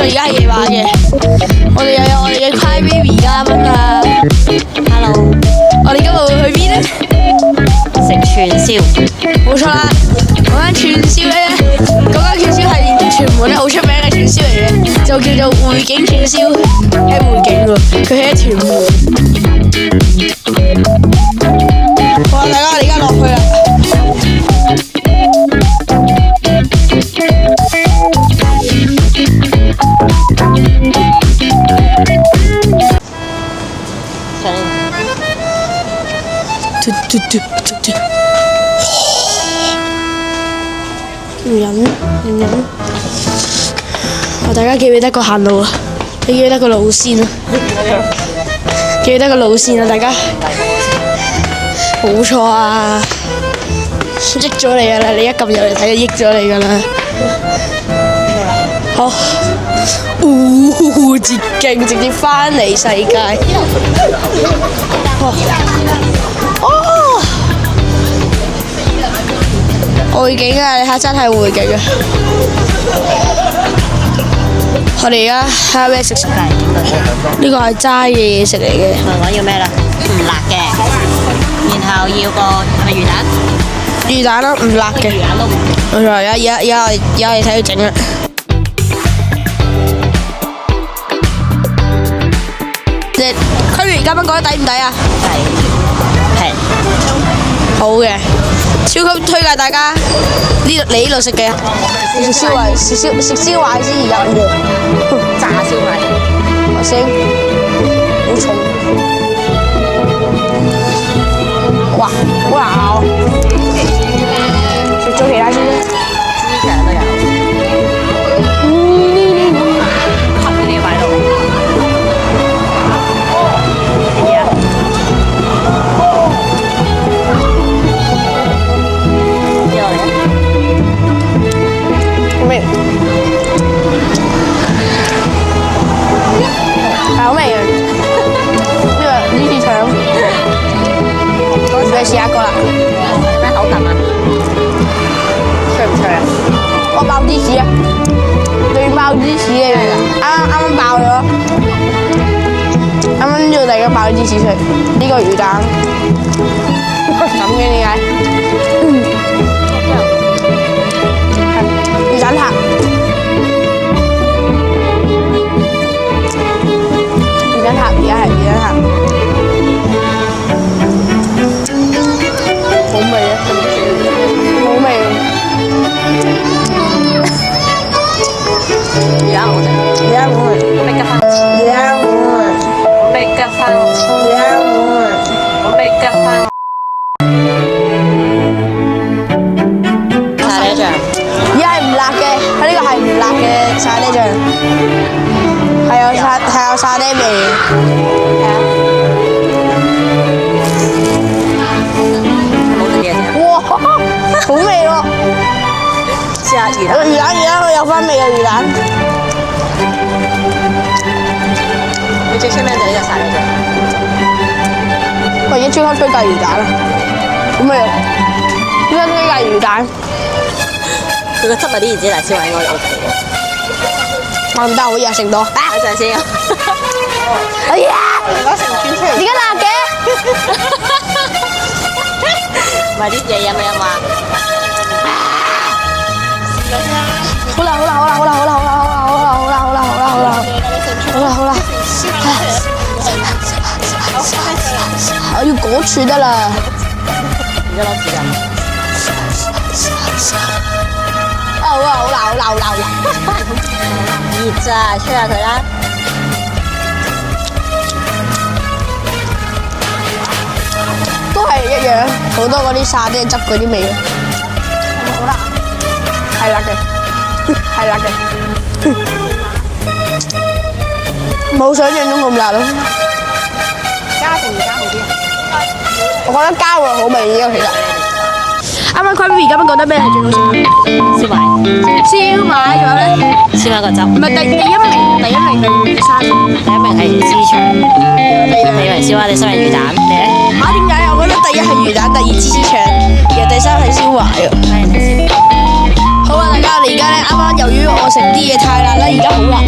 而家係夜晚嘅，我哋又有我哋嘅 Cry Baby 嘉賓啊 Hello， 我哋今日會去邊呢？食串燒，冇錯啦，嗰間串燒咧，嗰間串燒係屯門咧好出名嘅串燒嚟嘅，就叫做匯景串燒，喺匯景喎，佢喺屯門。好啦，大家我哋而家落去啦。唔飲，大家記唔記得個行路啊？你記得個路線啊？記得個路線啊！大家冇錯啊！益咗你噶啦！你一撳入嚟睇就益咗你噶啦！好，捷徑直接翻嚟世界。匯景啊！你睇真係匯景啊！我哋而家睇下咩食食。呢個係齋嘅嘢食嚟嘅。我講要咩啦？唔辣嘅，然後要個係咪魚蛋？魚蛋咯，唔辣嘅。魚蛋都唔。冇錯，而家我哋睇佢整啦。區員嘉賓覺得抵唔抵啊？平。好嘅，超級推介大家你呢度食嘅，食燒賣先而飲嘅，炸燒賣。我先，好重，哇，好咬，食咗其他先啦。豬腸都有。合嗰啲擺到。好味啊！呢啲腸，你試一個啦。咩口感啊？脆唔脆啊？我爆芝士啊！對爆芝士嘅，啱爆咗，啱呢度突然間爆咗芝士出嚟。呢個魚蛋咁嘅點解？魚蛋撻。而家係魚蛋撻，好味啊！好味啊！而家好食。而家好味。我未吉翻。而家好味。我未吉翻。而家好味。我未吉翻。沙爹醬。而家係唔辣嘅，佢呢個係唔辣嘅沙爹醬，係有沙爹味。係啊。冇食嘢先。哇，好味喎！試下魚蛋。魚蛋佢有翻味嘅魚蛋。你最出名就呢個沙爹醬。我已經超級推介魚蛋啦，好味啊！超級推介魚蛋。佢個汁嗰啲椰子辣椒應該 OK 嘅。我唔得，好熱，食唔到。睇陣先啊！哎呀！攞成串出嚟。點解辣嘅？唔係啲嘢飲咪飲嘛？好啦，我要嗰處得啦。而家攞紙巾。好啦，熱咋，吹下佢啦。都係一樣，好多嗰啲沙爹汁嗰啲味。好辣，係辣嘅，冇想象中咁辣咯。加定唔加好啲？我覺得加會好味啲咯，其實。啱啱 Cry Baby 而家覺得咩係最好食？燒賣。燒賣仲有咧？燒賣個汁。唔係第一名係沙爹。第一名係豬腸。第二名燒賣，第三名魚蛋。你咧？點解？我覺得第一係魚蛋，第二芝士腸，然後第三係燒賣喎。好啊，大家，我哋而家咧啱啱由於我食啲嘢太辣啦，而家好辣。